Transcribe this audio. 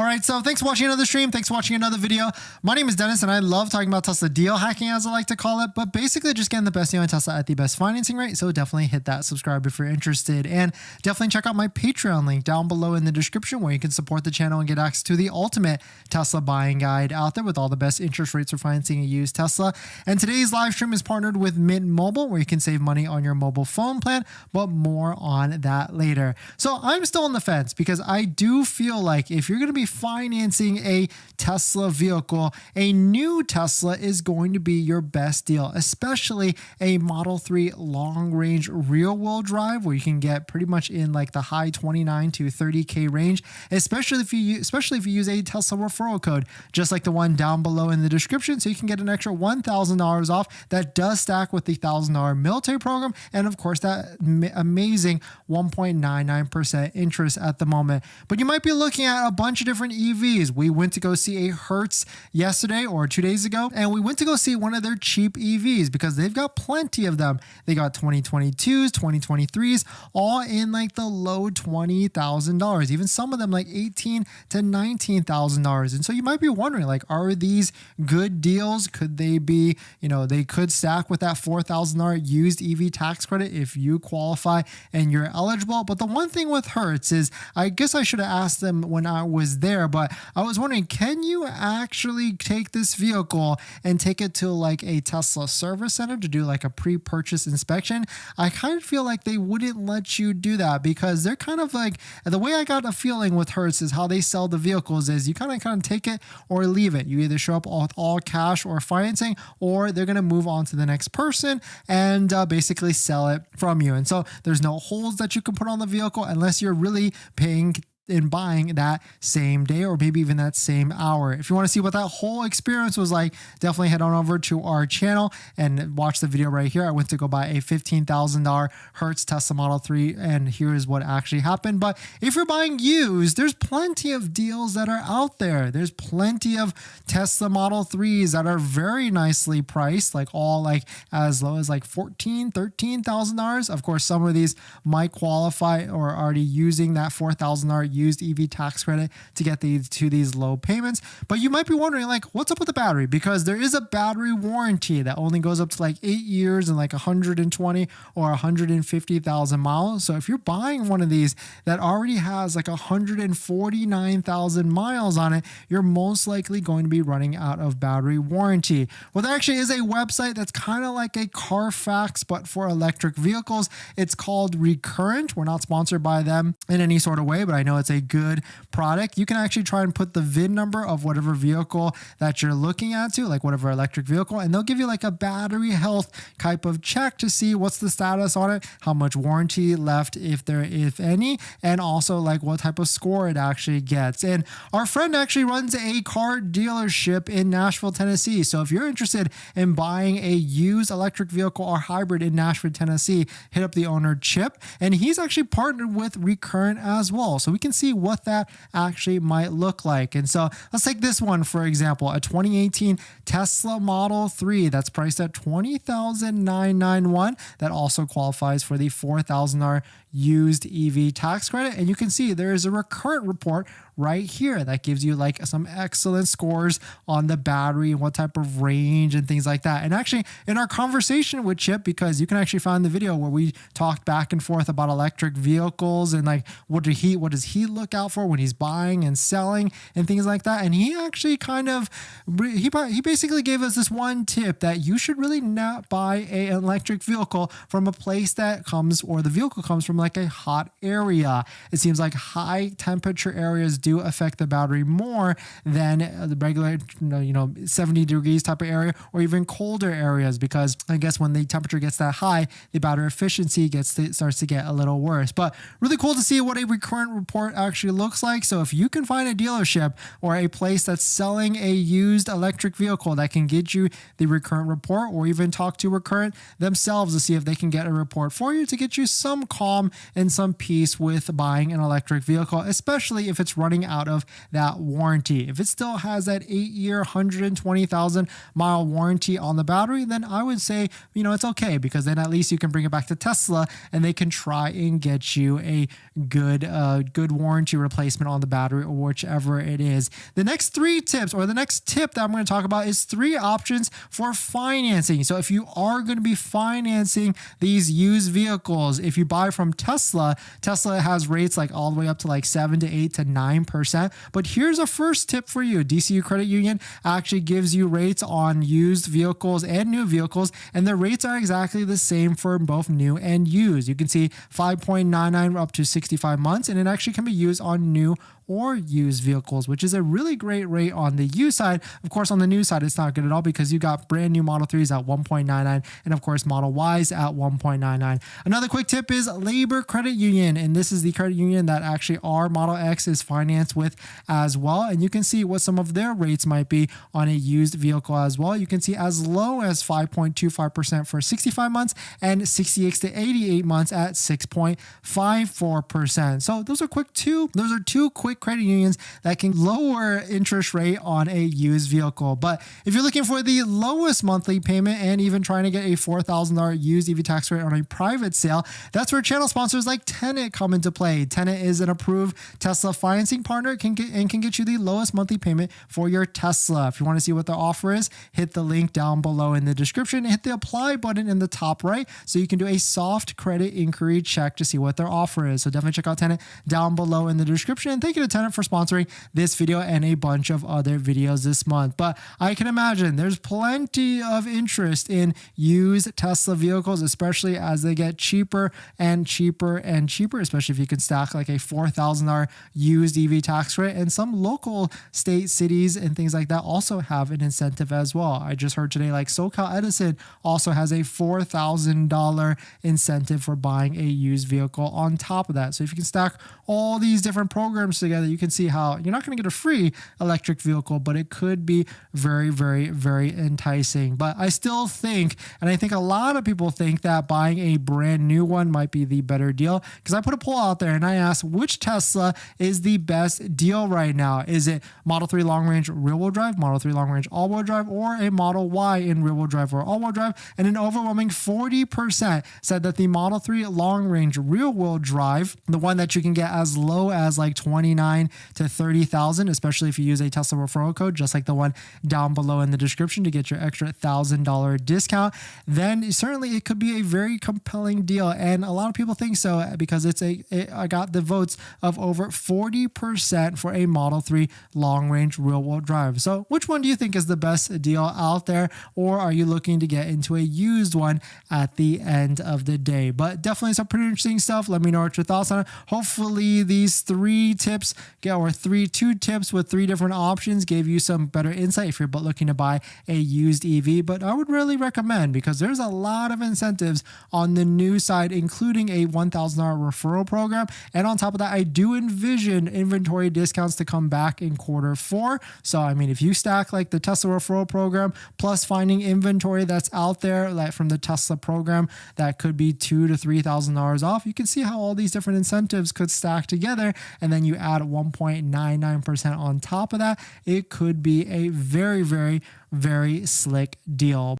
right, so thanks for watching another stream. Thanks for watching another video. My name is Dennis, and I love talking about Tesla deal hacking, as I like to call it, but basically just getting the best deal on Tesla at the best financing rate. So definitely hit that subscribe if you're interested, and definitely check out my Patreon link down below in the description where you can support the channel and get access to the ultimate Tesla buying guide out there with all the best interest rates for financing a used Tesla. And today's live stream is partnered with Mint Mobile, where you can save money on your mobile phone plan, but more on that later. So I'm still on the fence because I do feel like if you're going to be financing a Tesla vehicle, a new Tesla is going to be your best deal, especially a Model 3 long range rear wheel drive where you can get pretty much in like the high 29 to 30K range, especially if you use a Tesla referral code, just like the one down below in the description. So you can get an extra $1,000 off that does stack with the $1,000 military program. And of course, that amazing 1.99% interest at the moment. But you might be looking at a bunch of different EVs. We went to go see a Hertz yesterday or 2 days ago, and we went to go see one of their cheap EVs because they've got plenty of them. They got 2022s, 2023s, all in like the low $20,000, even some of them like $18,000 to $19,000. And so you might be wondering, like, are these good deals? Could they be, they could stack with that $4,000 used EV tax credit if you qualify and you're eligible. But the one thing with Hertz is, I guess I should have asked them when I was there, but I was wondering, can you actually take this vehicle and take it to like a Tesla service center to do like a pre-purchase inspection? I kind of feel like they wouldn't let you do that because they're kind of like, the way I got a feeling with Hertz is how they sell the vehicles is you kind of take it or leave it. You either show up with all cash or financing, or they're going to move on to the next person and basically sell it from you. And so there's no holes that you can put on the vehicle unless you're really paying in buying that same day or maybe even that same hour. If you want to see what that whole experience was like, definitely head on over to our channel and watch the video right here. I went to go buy a $15,000 Hertz Tesla Model 3, and here is what actually happened. But if you're buying used, there's plenty of deals that are out there. There's plenty of Tesla Model 3s that are very nicely priced, like all like as low as like $14,000, $13,000. Of course, some of these might qualify or are already using that $4,000 used EV tax credit to get these low payments. But you might be wondering, like, what's up with the battery? Because there is a battery warranty that only goes up to like 8 years and like 120 or 150,000 miles. So if you're buying one of these that already has like 149,000 miles on it, you're most likely going to be running out of battery warranty. Well, there actually is a website that's kind of like a Carfax, but for electric vehicles. It's called Recurrent. We're not sponsored by them in any sort of way, but I know it's a good product. You can actually try and put the VIN number of whatever vehicle that you're looking at to, like whatever electric vehicle, and they'll give you like a battery health type of check to see what's the status on it, how much warranty left if any, and also like what type of score it actually gets. And our friend actually runs a car dealership in Nashville, Tennessee. So if you're interested in buying a used electric vehicle or hybrid in Nashville, Tennessee, hit up the owner Chip, and he's actually partnered with Recurrent as well. So we can see what that actually might look like. And so let's take this one, for example, a 2018 Tesla Model 3 that's priced at $20,991. That also qualifies for the $4,000 used EV tax credit. And you can see there is a Recurrent report right here that gives you like some excellent scores on the battery and what type of range and things like that. And actually in our conversation with Chip, because you can actually find the video where we talked back and forth about electric vehicles and like what does he look out for when he's buying and selling and things like that. And he actually he basically gave us this one tip that you should really not buy an electric vehicle from a place that comes, or the vehicle comes from like a hot area. It seems like high temperature areas do affect the battery more than the regular 70 degrees type of area or even colder areas, because I guess when the temperature gets that high, the battery efficiency starts to get a little worse. But really cool to see what a Recurrent report actually looks like. So if you can find a dealership or a place that's selling a used electric vehicle that can get you the Recurrent report, or even talk to Recurrent themselves to see if they can get a report for you to get you some calm and some peace with buying an electric vehicle, especially if it's running running out of that warranty. If it still has that 8-year, 120,000 mile warranty on the battery, then I would say, it's okay, because then at least you can bring it back to Tesla and they can try and get you a good warranty replacement on the battery or whichever it is. The next 3 tips, or the next tip that I'm going to talk about, is 3 options for financing. So if you are going to be financing these used vehicles, if you buy from Tesla has rates like all the way up to like 7 to 8 to 9%. But here's a first tip for you. DCU Credit Union actually gives you rates on used vehicles and new vehicles, and the rates are exactly the same for both new and used. You can see 5.99 up to 65 months, and it actually can be used on new or used vehicles, which is a really great rate on the used side. Of course, on the new side, it's not good at all, because you got brand new Model 3s at 1.99 and of course Model Ys at 1.99. Another quick tip is Labor Credit Union, and this is the credit union that actually our Model X is financed with as well. And you can see what some of their rates might be on a used vehicle as well. You can see as low as 5.25% for 65 months and 68 to 88 months at 6.54%. So those are two quick credit unions that can lower interest rate on a used vehicle. But if you're looking for the lowest monthly payment and even trying to get a $4,000 used EV tax rate on a private sale, that's where channel sponsors like Tenet come into play. Tenet is an approved Tesla financing partner and can get you the lowest monthly payment for your Tesla. If you want to see what the offer is, hit the link down below in the description and hit the apply button in the top right so you can do a soft credit inquiry check to see what their offer is. So definitely check out Tenet down below in the description. And thank you to Tenet for sponsoring this video and a bunch of other videos this month. But I can imagine there's plenty of interest in used Tesla vehicles, especially as they get cheaper and cheaper and cheaper, especially if you can stack like a $4,000 used EV tax rate. And some local state cities and things like that also have an incentive as well. I just heard today like SoCal Edison also has a $4,000 incentive for buying a used vehicle on top of that. So if you can stack all these different programs together, you can see how you're not going to get a free electric vehicle, but it could be very, very, very enticing. But I still think, and I think a lot of people think, that buying a brand new one might be the better deal, because I put a poll out there and I asked which Tesla is the best deal right now. Is it Model 3 long range rear wheel drive, Model 3 long range all wheel drive, or a Model Y in rear wheel drive or all wheel drive? And an overwhelming 40% said that the Model 3 long range rear wheel drive, the one that you can get as low as like 29 to 30,000, especially if you use a Tesla referral code, just like the one down below in the description to get your extra $1,000 discount, then certainly it could be a very compelling deal. And a lot of people think so, because I got the votes of over 40% for a Model 3 long range rear wheel drive. So which one do you think is the best deal out there? Or are you looking to get into a used one at the end of the day? But definitely some pretty interesting stuff. Let me know what your thoughts on it. Hopefully these 2 tips with 3 different options gave you some better insight if you're looking to buy a used EV. But I would really recommend, because there's a lot of incentives on the new side, including a $1,000 referral program. And on top of that, I do envision inventory discounts to come back in Q4. So I mean, if you stack like the Tesla referral program plus finding inventory that's out there, like from the Tesla program, that could be $2,000 to $3,000 off, you can see how all these different incentives could stack together. And then you add 1.99% on top of that, it could be a very, very, very slick deal.